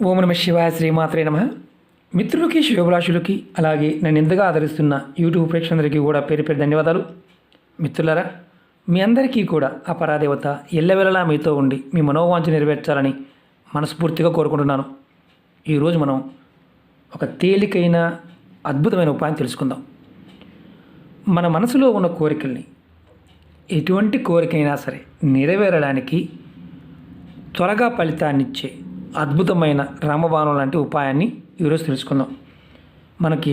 ఓం నమ శివాయ, శ్రీమాత్రే నమ. మిత్రులకి, శుభాభిలాషులకి, అలాగే నన్ను ఎంతగా ఆదరిస్తున్న యూట్యూబ్ ప్రేక్షకులందరికీ కూడా పేరు పేరు ధన్యవాదాలు. మిత్రులారా, మీ అందరికీ కూడా ఆ పరాదేవత ఎల్లవెల్లలా మీతో ఉండి మీ మనోవాంఛ నెరవేర్చాలని మనస్ఫూర్తిగా కోరుకుంటున్నాను. ఈరోజు మనం ఒక తేలికైన అద్భుతమైన ఉపాయం తెలుసుకుందాం. మన మనసులో ఉన్న కోరికల్ని, ఎటువంటి కోరికైనా సరే నెరవేరడానికి త్వరగా ఫలితాన్నిచ్చే అద్భుతమైన రామబాణం లాంటి ఉపాయాన్ని ఈరోజు తెలుసుకుందాం. మనకి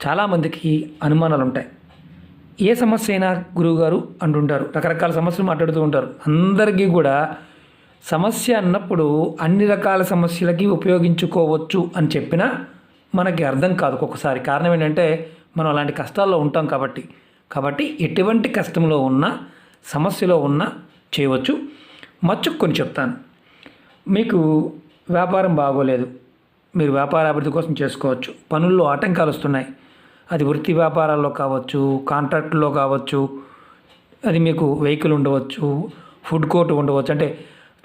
చాలామందికి అనుమానాలు ఉంటాయి. ఏ సమస్య అయినా గురువుగారు అంటుంటారు, రకరకాల సమస్యలు మాట్లాడుతూ ఉంటారు. అందరికీ కూడా సమస్య అన్నప్పుడు అన్ని రకాల సమస్యలకి ఉపయోగించుకోవచ్చు అని చెప్పినా మనకి అర్థం కాదు ఒక్కొక్కసారి. కారణం ఏంటంటే మనం అలాంటి కష్టాల్లో ఉంటాం కాబట్టి ఎటువంటి కష్టంలో ఉన్నా, సమస్యలో ఉన్నా చేయవచ్చు. కొన్ని చెప్తాను. మీకు వ్యాపారం బాగోలేదు, మీరు వ్యాపార అభివృద్ధి కోసం చేసుకోవచ్చు. పనుల్లో ఆటంకాలు వస్తున్నాయి, అది వృత్తి వ్యాపారాల్లో కావచ్చు, కాంట్రాక్టుల్లో కావచ్చు, అది మీకు వెహికల్ ఉండవచ్చు, ఫుడ్ కోర్ట్ ఉండవచ్చు. అంటే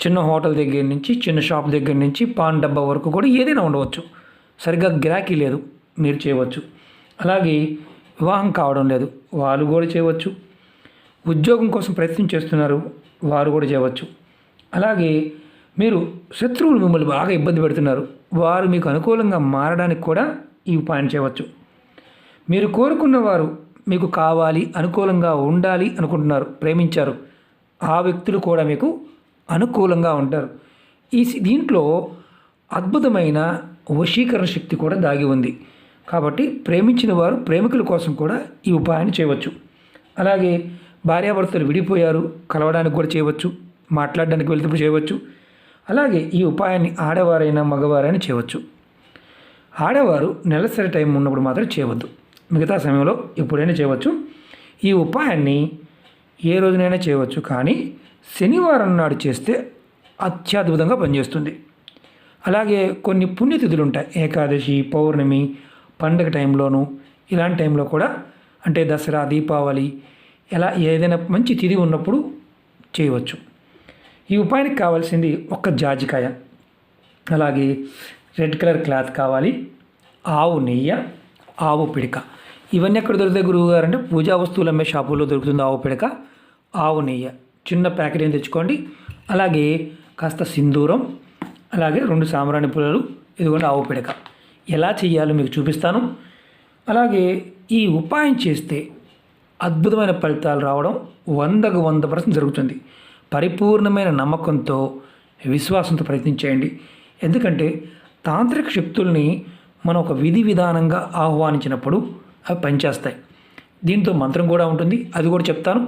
చిన్న హోటల్ దగ్గర నుంచి, చిన్న షాప్ దగ్గర నుంచి పాన్ డబ్బా వరకు కూడా ఏదైనా ఉండవచ్చు. సరిగ్గా గిరాకీ లేదు, మీరు చేయవచ్చు. అలాగే వివాహం కావడం లేదు, వాళ్ళు కూడా చేయవచ్చు. ఉద్యోగం కోసం ప్రయత్నం చేస్తున్నారు, వారు కూడా చేయవచ్చు. అలాగే మీరు శత్రువులు మిమ్మల్ని బాగా ఇబ్బంది పెడుతున్నారు, వారు మీకు అనుకూలంగా మారడానికి కూడా ఈ ఉపాయం చేయవచ్చు. మీరు కోరుకున్న వారు మీకు కావాలి, అనుకూలంగా ఉండాలి అనుకుంటున్నారు, ప్రేమించారు, ఆ వ్యక్తులు కూడా మీకు అనుకూలంగా ఉంటారు. దీంట్లో అద్భుతమైన వశీకరణ శక్తి కూడా దాగి ఉంది. కాబట్టి ప్రేమించిన వారు ప్రేమికుల కోసం కూడా ఈ ఉపాయాన్ని చేయవచ్చు. అలాగే భార్యాభర్తలు విడిపోయారు, కలవడానికి కూడా చేయవచ్చు, మాట్లాడడానికి వెళ్తూ చేయవచ్చు. అలాగే ఈ ఉపాయాన్ని ఆడవారైనా మగవారైనా చేయవచ్చు. ఆడవారు నెలసరి టైం ఉన్నప్పుడు మాత్రం చేయవద్దు, మిగతా సమయంలో ఎప్పుడైనా చేయవచ్చు. ఈ ఉపాయాన్ని ఏ రోజునైనా చేయవచ్చు, కానీ శనివారం నాడు చేస్తే అత్యద్భుతంగా పనిచేస్తుంది. అలాగే కొన్ని పుణ్యతిథులు ఉంటాయి, ఏకాదశి, పౌర్ణమి, పండగ టైంలోనూ, ఇలాంటి టైంలో కూడా, అంటే దసరా, దీపావళి, ఇలా ఏదైనా మంచి తిథి ఉన్నప్పుడు చేయవచ్చు. ఈ ఉపాయానికి కావాల్సింది ఒక్క జాజికాయ, అలాగే రెడ్ కలర్ క్లాత్ కావాలి, ఆవు నెయ్యి, ఆవు పిడక. ఇవన్నీ ఎక్కడ దొరుకుతాయి గురువుగారు అంటే పూజా వస్తువులు అమ్మే షాపుల్లో దొరుకుతుంది. ఆవు పిడక, ఆవు నెయ్యి చిన్న ప్యాకెట్ ఏం తెచ్చుకోండి. అలాగే కాస్త సింధూరం, అలాగే 2 సాంబ్రాణి పుల్లలు, ఇదిగోండి ఆవు పిడక. ఎలా చేయాలో మీకు చూపిస్తాను. అలాగే ఈ ఉపాయం చేస్తే అద్భుతమైన ఫలితాలు రావడం 100కు 100% జరుగుతుంది. పరిపూర్ణమైన నమ్మకంతో, విశ్వాసంతో ప్రయత్నించేయండి. ఎందుకంటే తాంత్రిక శక్తుల్ని మనం ఒక విధి విధానంగా ఆహ్వానించినప్పుడు అవి పనిచేస్తాయి. దీంతో మంత్రం కూడా ఉంటుంది, అది కూడా చెప్తాను.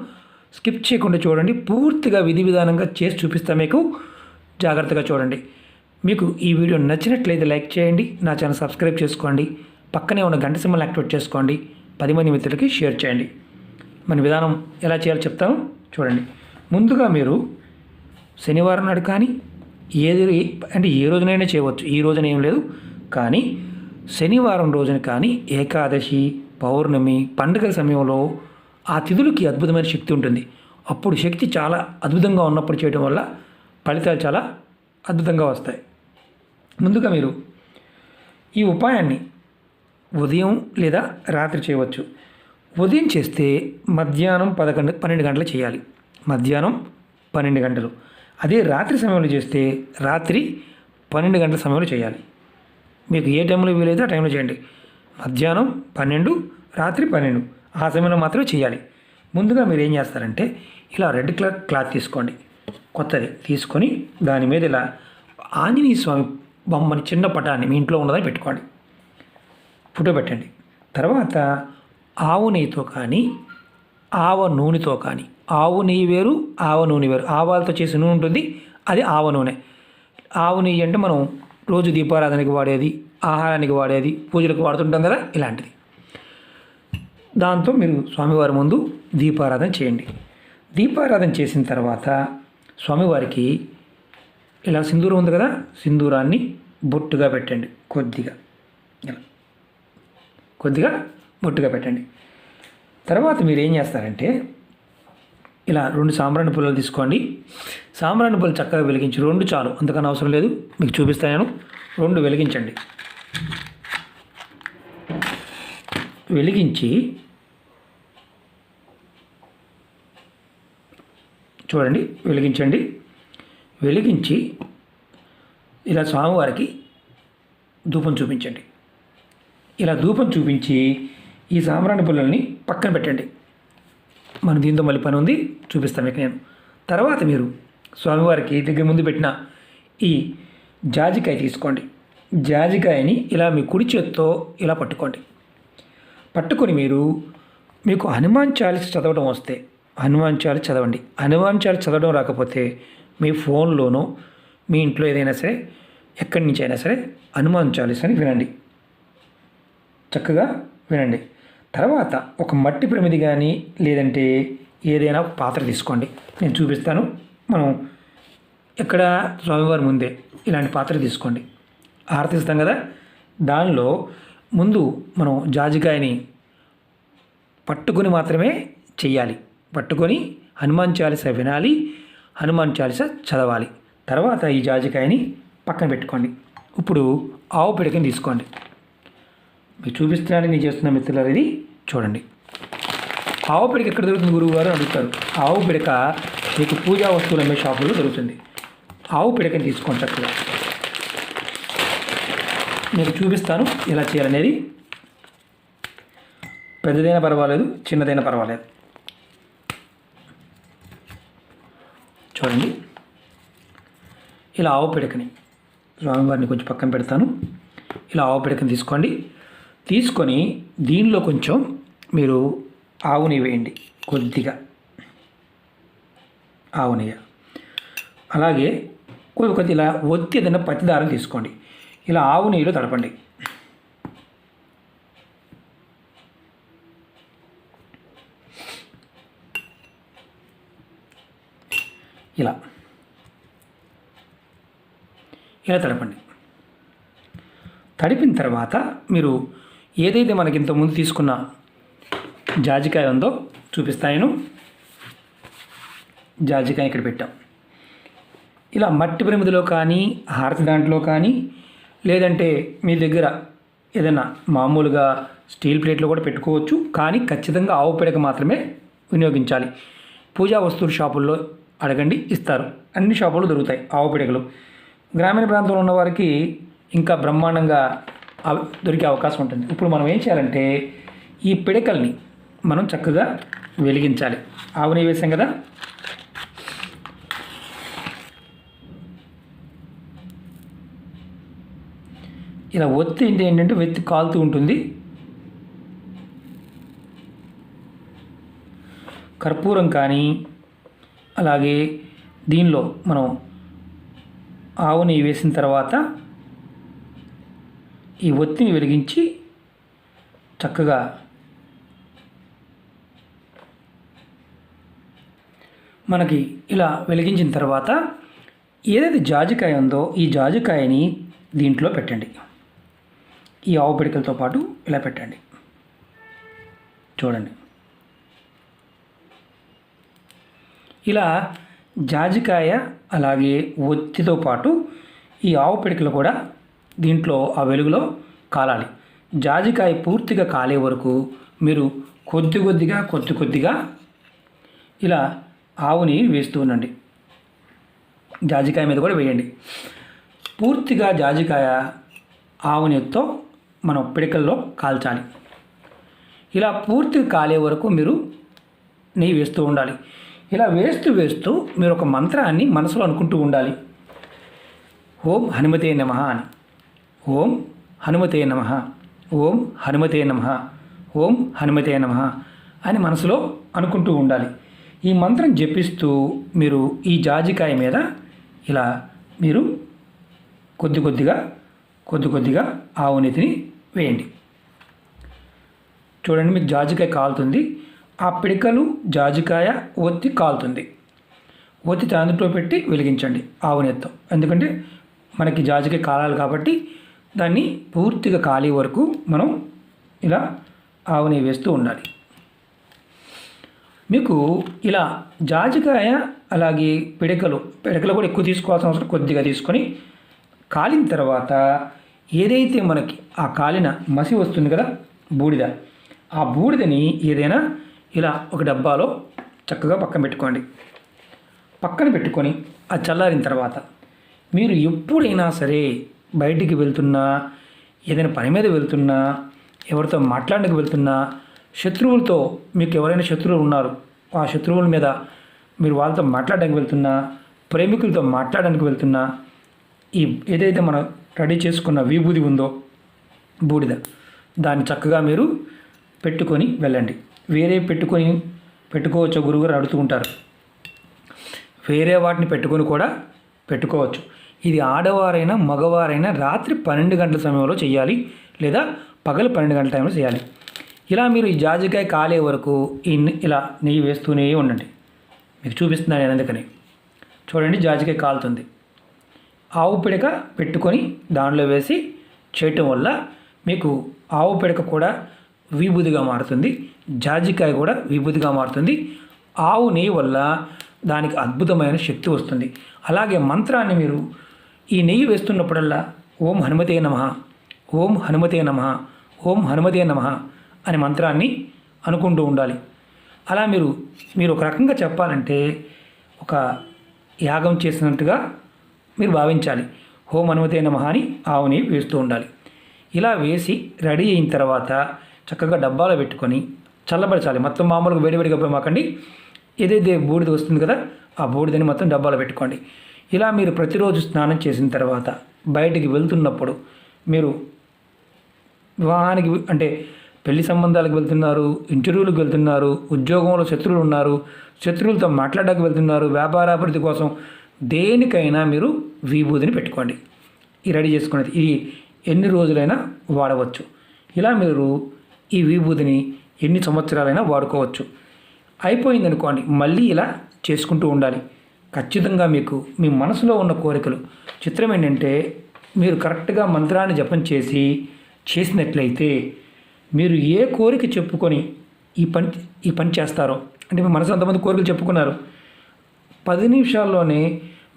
స్కిప్ చేయకుండా చూడండి, పూర్తిగా విధి విధానంగా చేసి చూపిస్తాను మీకు. జాగ్రత్తగా చూడండి. మీకు ఈ వీడియో నచ్చినట్లయితే లైక్ చేయండి, నా ఛానల్ సబ్స్క్రైబ్ చేసుకోండి, పక్కనే ఉన్న గంట సింబల్ యాక్టివేట్ చేసుకోండి, 10 మంది మిత్రులకి షేర్ చేయండి. మన విధానం ఎలా చేయాలో చెప్తాను చూడండి. ముందుగా మీరు శనివారం నాడు కానీ అంటే ఏ రోజునైనా చేయవచ్చు, ఈ రోజున ఏం లేదు, కానీ శనివారం రోజున కానీ, ఏకాదశి, పౌర్ణమి, పండుగల సమయంలో ఆ తిథులకి అద్భుతమైన శక్తి ఉంటుంది. అప్పుడు శక్తి చాలా అద్భుతంగా ఉన్నప్పుడు చేయడం వల్ల ఫలితాలు చాలా అద్భుతంగా వస్తాయి. ముందుగా మీరు ఈ ఉపాయాన్ని ఉదయం లేదా రాత్రి చేయవచ్చు. ఉదయం చేస్తే మధ్యాహ్నం 12 గంటలు చేయాలి, మధ్యాహ్నం 12 గంటలు. అదే రాత్రి సమయంలో చేస్తే రాత్రి 12 గంటల సమయంలో చేయాలి. మీకు ఏ టైంలో వీలైతే ఆ టైంలో చేయండి. మధ్యాహ్నం 12, రాత్రి 12, ఆ సమయంలో మాత్రమే చేయాలి. ముందుగా మీరు ఏం చేస్తారంటే ఇలా రెడ్ కలర్ క్లాత్ తీసుకోండి, కొత్తది తీసుకొని దాని మీద ఇలా ఆంజనేయ స్వామి బొమ్మని, చిన్న పటాన్ని మీ ఇంట్లో ఉన్నదని పెట్టుకోండి, ఫోటో పెట్టండి. తర్వాత ఆవు నెయ్యితో కానీ, ఆవ నూనెతో కానీ, ఆవు నెయ్యి వేరు, ఆవ నూనె వేరు. ఆవాలతో చేసిన నూనె ఉంటుంది, అది ఆవ నూనె. ఆవు నెయ్యి అంటే మనం రోజు దీపారాధనకి వాడేది, ఆహారానికి వాడేది, పూజలకు వాడుతుంటాం కదా, ఇలాంటిది. దాంతో మీరు స్వామివారి ముందు దీపారాధన చేయండి. దీపారాధన చేసిన తర్వాత స్వామివారికి ఇలా సింధూరం ఉంది కదా, సింధూరాన్ని బొట్టుగా పెట్టండి, కొద్దిగా బొట్టుగా పెట్టండి. తర్వాత మీరు ఏం చేస్తారంటే ఇలా 2 సాంబ్రాణి పుల్లలు తీసుకోండి. సాంబ్రాణి పుల్లలు చక్కగా వెలిగించి, 2 చాలు, అంతకన్నా అవసరం లేదు, మీకు చూపిస్తాను నేను. 2 వెలిగించండి. వెలిగించి చూడండి, వెలిగించండి. వెలిగించి ఇలా స్వామివారికి ధూపం చూపించండి. ఇలా ధూపం చూపించి ఈ సాంబ్రాణి పుల్లల్ని పక్కన పెట్టండి. మన దీంతో మళ్ళీ పని ఉంది, చూపిస్తాను మీకు నేను. తర్వాత మీరు స్వామివారికి దగ్గర ముందు పెట్టిన ఈ జాజికాయ తీసుకోండి. జాజికాయని ఇలా మీ కుడి చేత్తో ఇలా పట్టుకోండి. పట్టుకొని మీకు హనుమాన్ చాలీస చదవడం వస్తే హనుమాన్ చాలీస చదవండి. హనుమాన్ చాలీస చదవడం రాకపోతే మీ ఫోన్లోనో మీ ఇంట్లో ఏదైనా సరే ఎక్కడి నుంచి అయినా సరే హనుమాన్ చాలీసని వినండి, చక్కగా వినండి. తర్వాత ఒక మట్టి ప్రమిది కానీ లేదంటే ఏదైనా పాత్ర తీసుకోండి, నేను చూపిస్తాను. మనం ఎక్కడ స్వామివారి ముందే ఇలాంటి పాత్ర తీసుకోండి. ఆరతిస్తాం కదా, దానిలో ముందు మనం జాజికాయని పట్టుకొని మాత్రమే చెయ్యాలి. పట్టుకొని హనుమాన్ చాలీస వినాలి, హనుమాన్ చాలీస చదవాలి. తర్వాత ఈ జాజికాయని పక్కన పెట్టుకోండి. ఇప్పుడు ఆవు పిడకని తీసుకోండి. మీకు చూపిస్తున్నాను, నేను చేస్తున్న మిత్రులారు, ఇది చూడండి. ఆవు పిడక ఎక్కడ దొరుకుతుంది గురువుగారు అడుగుతారు. ఆవు పిడక మీకు పూజా వస్తువులు అమ్మే షాపుల్లో దొరుకుతుంది. ఆవు పిడకని తీసుకోండి. చక్కగా మీకు చూపిస్తాను ఎలా చేయాలనేది. పెద్దదైనా పర్వాలేదు, చిన్నదైనా పర్వాలేదు. చూడండి, ఇలా ఆవు పిడకని స్వామివారిని కొంచెం పక్కన పెడతాను. ఇలా ఆవు పిడకని తీసుకోండి. తీసుకొని దీనిలో కొంచెం మీరు ఆవు నెయ్యి వేయండి, కొద్దిగా ఆవు నెయ్యి. అలాగే కొద్ది ఇలా ఒత్తి ఏదైనా పత్తి దారం తీసుకోండి. ఇలా ఆవు నెయ్యిలో తడపండి. ఇలా తడపండి. తడిపిన తర్వాత మీరు ఏదైతే మనకి ఇంతకుముందు తీసుకున్న జాజికాయ ఉందో చూపిస్తాను. జాజికాయ ఇక్కడ పెట్టాం. ఇలా మట్టి ప్రమిదిలో కానీ హారతి దాంట్లో కానీ లేదంటే మీ దగ్గర ఏదైనా మామూలుగా స్టీల్ ప్లేట్లో కూడా పెట్టుకోవచ్చు. కానీ ఖచ్చితంగా ఆవు పిడక మాత్రమే వినియోగించాలి. పూజా వస్తువుల షాపుల్లో అడగండి, ఇస్తారు. అన్ని షాపుల్లో దొరుకుతాయి ఆవు పిడకలు. గ్రామీణ ప్రాంతంలో ఉన్న వారికి ఇంకా బ్రహ్మాండంగా దొరికే అవకాశం ఉంటుంది. ఇప్పుడు మనం ఏం చేయాలంటే ఈ పిడకల్ని మనం చక్కగా వెలిగించాలి. ఆవు నెయ్యి వేసాం కదా, ఇలా ఒత్తి ఏంటంటే వెత్తి కాలుతూ ఉంటుంది. కర్పూరం కానీ అలాగే దీనిలో మనం ఆవు నెయ్యి వేసిన తర్వాత ఈ ఒత్తిని వెలిగించి చక్కగా మనకి ఇలా వెలిగించిన తర్వాత ఏదైతే జాజికాయ ఉందో ఈ జాజికాయని దీంట్లో పెట్టండి. ఈ ఆవు పిడకలతో పాటు ఇలా పెట్టండి. చూడండి, ఇలా జాజికాయ అలాగే ఒత్తితో పాటు ఈ ఆవు పిడకలు కూడా దీంట్లో ఆ వెలుగులో కాలాలి. జాజికాయ పూర్తిగా కాలే వరకు మీరు కొద్దిగా ఇలా ఆవుని వేస్తూ ఉండండి. జాజికాయ మీద కూడా వేయండి. పూర్తిగా జాజికాయ ఆవునితో మనం పిడకల్లో కాల్చాలి. ఇలా పూర్తిగా కాలే వరకు మీరు నెయ్యి వేస్తూ ఉండాలి. ఇలా వేస్తూ మీరు ఒక మంత్రాన్ని మనసులో అనుకుంటూ ఉండాలి. ఓం హనుమతే నమః అని. ఓం హనుమతే నమః, ఓం హనుమతే నమః, ఓం హనుమతే నమః అని మనసులో అనుకుంటూ ఉండాలి. ఈ మంత్రం జపిస్తూ మీరు ఈ జాజికాయ మీద ఇలా మీరు కొద్దిగా ఆవు నెయ్యిని వేయండి. చూడండి, మీకు జాజికాయ కాలుతుంది. ఆ పిడకలు జాజికాయ ఒత్తి కాలుతుంది. ఒత్తి దాంట్లో పెట్టి వెలిగించండి ఆవు నెయ్యితో. ఎందుకంటే మనకి జాజికాయ కాలాలి కాబట్టి దాన్ని పూర్తిగా కాలే వరకు మనం ఇలా ఆవు నెయ్యి వేస్తూ ఉండాలి. మీకు ఇలా జాజికాయ అలాగే పిడకలు కూడా ఎక్కువ తీసుకోవాల్సిన అవసరం, కొద్దిగా తీసుకొని కాలిన తర్వాత ఏదైతే మనకి ఆ కాలిన మసి వస్తుంది కదా, బూడిద, ఆ బూడిదని ఏదైనా ఇలా ఒక డబ్బాలో చక్కగా పక్కన పెట్టుకోండి. పక్కన పెట్టుకొని అది చల్లారిన తర్వాత మీరు ఎప్పుడైనా సరే బయటికి వెళ్తున్నా, ఏదైనా పని మీద వెళ్తున్నా, ఎవరితో మాట్లాడడానికి వెళ్తున్నా, శత్రువులతో మీకు ఎవరైనా శత్రువులు ఉన్నారు, ఆ శత్రువుల మీద మీరు వాళ్ళతో మాట్లాడడానికి వెళ్తున్నా, ప్రేమికులతో మాట్లాడడానికి వెళ్తున్నా, ఈ ఏదైతే మనం రెడీ చేసుకున్న విభూది ఉందో బూడిద, దాన్ని చక్కగా మీరు పెట్టుకొని వెళ్ళండి. వేరే పెట్టుకోవచ్చు, గురువుగారు అడుగుతూ ఉంటారు. వేరే వాటిని పెట్టుకొని కూడా పెట్టుకోవచ్చు. ఇది ఆడవారైనా మగవారైనా రాత్రి 12 గంటల సమయంలో చేయాలి, లేదా పగలు 12 గంటల టైంలో చేయాలి. ఇలా మీరు ఈ జాజికాయ కాలే వరకు ఇలా నెయ్యి వేస్తూనే ఉండండి. మీకు చూపిస్తున్నాను నేను అందుకని. చూడండి, జాజికాయ కాలుతుంది. ఆవు పిడక పెట్టుకొని దానిలో వేసి చేయటం వల్ల మీకు ఆవు పిడక కూడా విభూదిగా మారుతుంది, జాజికాయ కూడా విభూదిగా మారుతుంది. ఆవు నెయ్యి వల్ల దానికి అద్భుతమైన శక్తి వస్తుంది. అలాగే మంత్రాన్ని మీరు ఈ నెయ్యి వేస్తున్నప్పుడల్లా ఓం హనుమతే నమః, ఓం హనుమతే నమః, ఓం హనుమతే నమః అనే మంత్రాన్ని అనుకుంటూ ఉండాలి. అలా మీరు ఒక రకంగా చెప్పాలంటే ఒక యాగం చేసినట్టుగా మీరు భావించాలి. ఓం హనుమతే నమః అని ఆవుని వేస్తూ ఉండాలి. ఇలా వేసి రెడీ అయిన తర్వాత చక్కగా డబ్బాలో పెట్టుకొని చల్లబరచాలి. మొత్తం మామూలుగా వేడివేడిగా పోమాకండి. ఏదైతే బూడిద వస్తుంది కదా, ఆ బూడిదని మొత్తం డబ్బాలో పెట్టుకోండి. ఇలా మీరు ప్రతిరోజు స్నానం చేసిన తర్వాత బయటికి వెళ్తున్నప్పుడు, మీరు వివాహానికి అంటే పెళ్లి సంబంధాలకు వెళ్తున్నారు, ఇంటర్వ్యూలకు వెళ్తున్నారు, ఉద్యోగంలో శత్రువులు ఉన్నారు, శత్రువులతో మాట్లాడడానికి వెళ్తున్నారు, వ్యాపారాభివృద్ధి కోసం దేనికైనా మీరు విభూదిని పెట్టుకోండి. ఈ రెడీ చేసుకునేది ఇది ఎన్ని రోజులైనా వాడవచ్చు. ఇలా మీరు ఈ విభూదిని ఎన్ని సంవత్సరాలైనా వాడుకోవచ్చు. అయిపోయిందనుకోండి, మళ్ళీ ఇలా చేసుకుంటూ ఉండాలి. ఖచ్చితంగా మీకు మీ మనసులో ఉన్న కోరికలు, చిత్రం ఏంటంటే మీరు కరెక్ట్గా మంత్రాన్ని జపం చేసినట్లయితే మీరు ఏ కోరిక చెప్పుకొని ఈ పని చేస్తారో, అంటే మీ మనసు అంతమంది కోరికలు చెప్పుకున్నారు, 10 నిమిషాల్లోనే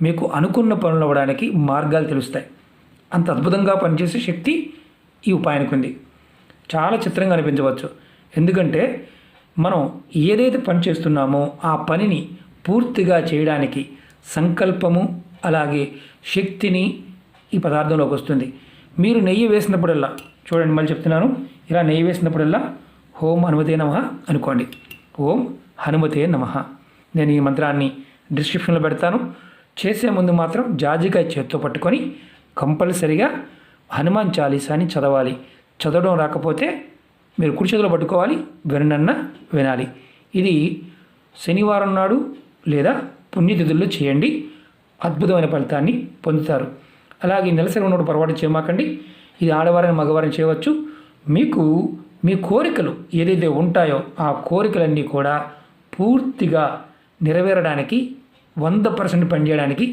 మీకు అనుకున్న పనులు అవ్వడానికి మార్గాలు తెలుస్తాయి. అంత అద్భుతంగా పనిచేసే శక్తి ఈ ఉపాయానికి ఉంది. చాలా చిత్రంగా అనిపించవచ్చు. ఎందుకంటే మనం ఏదైతే పని చేస్తున్నామో ఆ పనిని పూర్తిగా చేయడానికి సంకల్పము అలాగే శక్తిని ఈ పదార్థంలోకి వస్తుంది. మీరు నెయ్యి వేసినప్పుడల్లా, చూడండి మళ్ళీ చెప్తున్నాను, ఇలా నెయ్యి వేసినప్పుడల్లా ఓం హనుమతే నమః అనుకోండి. ఓం హనుమతే నమః. నేను ఈ మంత్రాన్ని డిస్క్రిప్షన్లో పెడతాను. చేసే ముందు మాత్రం జాజికాయ చేత్తో పట్టుకొని కంపల్సరిగా హనుమాన్ చాలీసాని చదవాలి. చదవడం రాకపోతే మీరు కుడి చేతిలో పట్టుకోవాలి, వినాలి. ఇది శనివారం నాడు లేదా పుణ్యతిథుల్లో చేయండి. అద్భుతమైన ఫలితాన్ని పొందుతారు. అలాగే నెలసరి ఉన్నప్పుడు పొరపాటు చేయమాకండి. ఇది ఆడవారిని మగవారిని చేయవచ్చు. మీకు మీ కోరికలు ఏదైతే ఉంటాయో ఆ కోరికలన్నీ కూడా పూర్తిగా నెరవేరడానికి 100% పనిచేయడానికి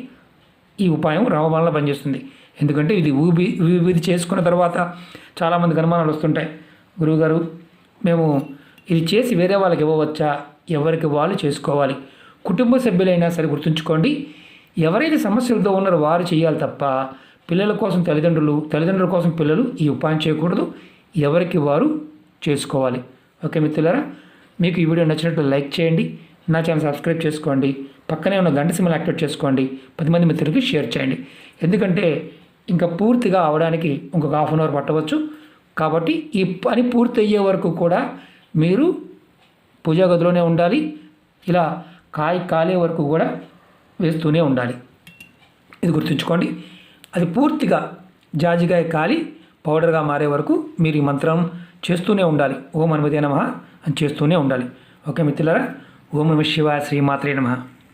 ఈ ఉపాయం రామబాణంలో పనిచేస్తుంది. ఎందుకంటే ఇది చేసుకున్న తర్వాత చాలామందికి అనుమానాలు వస్తుంటాయి. గురువుగారు, మేము ఇది చేసి వేరే వాళ్ళకి ఇవ్వవచ్చా? ఎవరికి వాళ్ళు చేసుకోవాలి. కుటుంబ సభ్యులైనా సరే గుర్తుంచుకోండి, ఎవరైతే సమస్యలతో ఉన్నారో వారు చేయాలి తప్ప పిల్లల కోసం తల్లిదండ్రుల కోసం పిల్లలు ఈ ఉపాయం చేయకూడదు. ఎవరికి వారు చేసుకోవాలి. ఓకే మిత్రులారా, మీకు ఈ వీడియో నచ్చినట్లు లైక్ చేయండి, నా ఛానల్ సబ్స్క్రైబ్ చేసుకోండి, పక్కనే ఉన్న గంట సింబల్ యాక్టివేట్ చేసుకోండి, 10 మంది మిత్రులకి షేర్ చేయండి. ఎందుకంటే ఇంకా పూర్తిగా అవడానికి ఇంకొక హాఫ్ అన్ అవర్ పట్టవచ్చు. కాబట్టి ఈ పని పూర్తి అయ్యే వరకు కూడా మీరు పూజా గదిలోనే ఉండాలి. ఇలా కాలే వరకు కూడా వేస్తూనే ఉండాలి. ఇది గుర్తుంచుకోండి. అది పూర్తిగా జాజికాయ కాలి పౌడర్గా మారే వరకు మీరు ఈ మంత్రం చేస్తూనే ఉండాలి. ఓం హనుమతే నమః అని చేస్తూనే ఉండాలి. ఓకే మిత్రులారా, ఓం నమః శివాయ, శ్రీమాత్రే నమః.